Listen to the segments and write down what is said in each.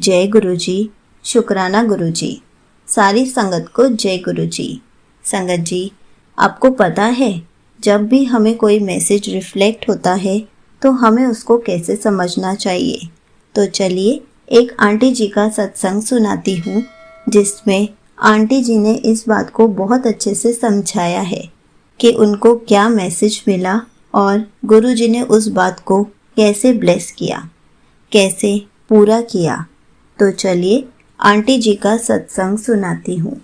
जय गुरु जी, शुक्राना गुरु जी। सारी संगत को जय गुरु जी। संगत जी, आपको पता है जब भी हमें कोई मैसेज रिफ्लेक्ट होता है तो हमें उसको कैसे समझना चाहिए। तो चलिए एक आंटी जी का सत्संग सुनाती हूँ जिसमें आंटी जी ने इस बात को बहुत अच्छे से समझाया है कि उनको क्या मैसेज मिला और गुरु जी ने उस बात को कैसे ब्लेस किया, कैसे पूरा किया। तो चलिए आंटी जी का सत्संग सुनाती हूँ।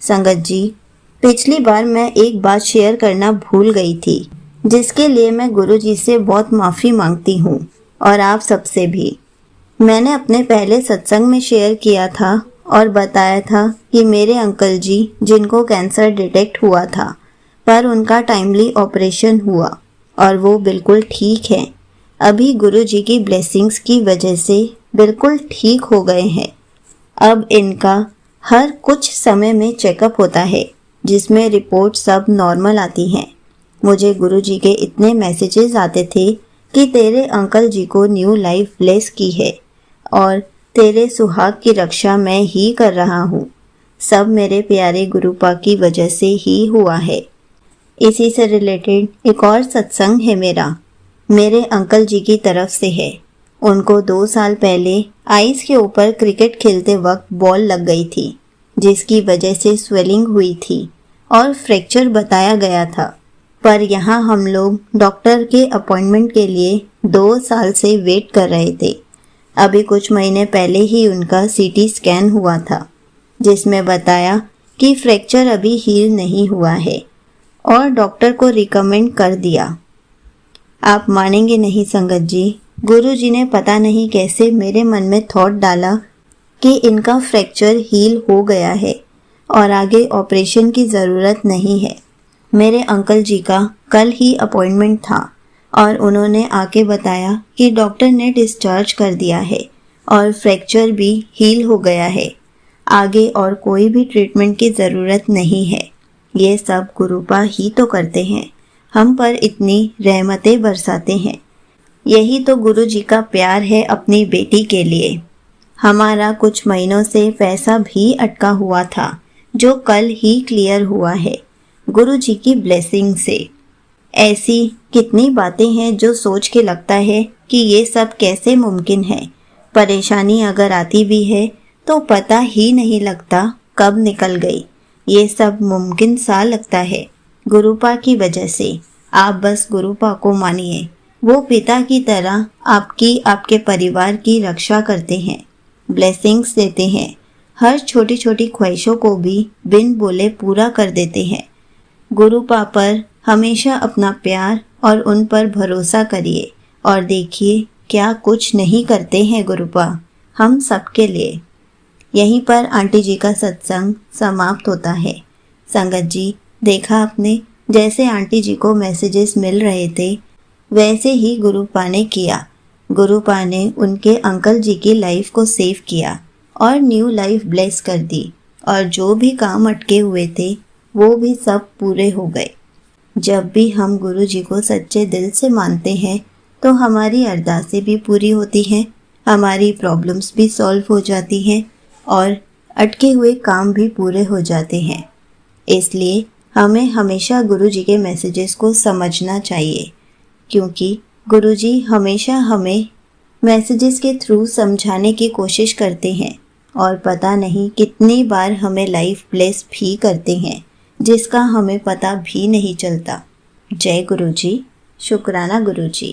संगत जी, पिछली बार मैं एक बात शेयर करना भूल गई थी जिसके लिए मैं गुरु जी से बहुत माफ़ी मांगती हूँ और आप सबसे भी। मैंने अपने पहले सत्संग में शेयर किया था और बताया था कि मेरे अंकल जी जिनको कैंसर डिटेक्ट हुआ था पर उनका टाइमली ऑपरेशन हुआ और वो बिल्कुल ठीक है। अभी गुरु जी की ब्लेसिंग्स की वजह से बिल्कुल ठीक हो गए हैं। अब इनका हर कुछ समय में चेकअप होता है जिसमें रिपोर्ट सब नॉर्मल आती हैं। मुझे गुरु जी के इतने मैसेजेस आते थे कि तेरे अंकल जी को न्यू लाइफ ब्लेस की है और तेरे सुहाग की रक्षा मैं ही कर रहा हूँ। सब मेरे प्यारे गुरुपा की वजह से ही हुआ है। इसी से रिलेटेड एक और सत्संग है मेरे अंकल जी की तरफ से है। उनको 2 साल पहले आइस के ऊपर क्रिकेट खेलते वक्त बॉल लग गई थी जिसकी वजह से स्वेलिंग हुई थी और फ्रैक्चर बताया गया था। पर यहाँ हम लोग डॉक्टर के अपॉइंटमेंट के लिए 2 साल से वेट कर रहे थे। अभी कुछ महीने पहले ही उनका सीटी स्कैन हुआ था जिसमें बताया कि फ्रैक्चर अभी हील नहीं हुआ है और डॉक्टर को रिकमेंड कर दिया। आप मानेंगे नहीं संगत जी, गुरु जी ने पता नहीं कैसे मेरे मन में थॉट डाला कि इनका फ्रैक्चर हील हो गया है और आगे ऑपरेशन की ज़रूरत नहीं है। मेरे अंकल जी का कल ही अपॉइंटमेंट था और उन्होंने आके बताया कि डॉक्टर ने डिस्चार्ज कर दिया है और फ्रैक्चर भी हील हो गया है। आगे और कोई भी ट्रीटमेंट की ज़रूरत नहीं है। ये सब गुरुपा ही तो करते हैं, हम पर इतनी रहमतें बरसाते हैं। यही तो गुरु जी का प्यार है अपनी बेटी के लिए। हमारा कुछ महीनों से पैसा भी अटका हुआ था जो कल ही क्लियर हुआ है गुरु जी की ब्लेसिंग से। ऐसी कितनी बातें हैं जो सोच के लगता है कि ये सब कैसे मुमकिन है। परेशानी अगर आती भी है तो पता ही नहीं लगता कब निकल गई। ये सब मुमकिन सा लगता है गुरुपा की वजह से। आप बस गुरुपा को मानिए, वो पिता की तरह आपके परिवार की रक्षा करते हैं, ब्लेसिंग्स देते हैं, हर छोटी छोटी ख्वाहिशों को भी बिन बोले पूरा कर देते हैं। गुरुपा पर हमेशा अपना प्यार और उन पर भरोसा करिए और देखिए क्या कुछ नहीं करते हैं गुरुपा हम सबके लिए। यहीं पर आंटी जी का सत्संग समाप्त होता है। संगत जी, देखा आपने, जैसे आंटी जी को मैसेजेस मिल रहे थे वैसे ही गुरुपा ने किया। गुरुपा ने उनके अंकल जी की लाइफ को सेव किया और न्यू लाइफ ब्लेस कर दी और जो भी काम अटके हुए थे वो भी सब पूरे हो गए। जब भी हम गुरु जी को सच्चे दिल से मानते हैं तो हमारी अरदासें भी पूरी होती हैं, हमारी प्रॉब्लम्स भी सॉल्व हो जाती हैं और अटके हुए काम भी पूरे हो जाते हैं। इसलिए हमें हमेशा गुरु जी के मैसेजेस को समझना चाहिए क्योंकि गुरुजी हमेशा हमें मैसेजेस के थ्रू समझाने की कोशिश करते हैं और पता नहीं कितनी बार हमें लाइफ ब्लेस भी करते हैं जिसका हमें पता भी नहीं चलता। जय गुरु जी, शुक्राना गुरु जी।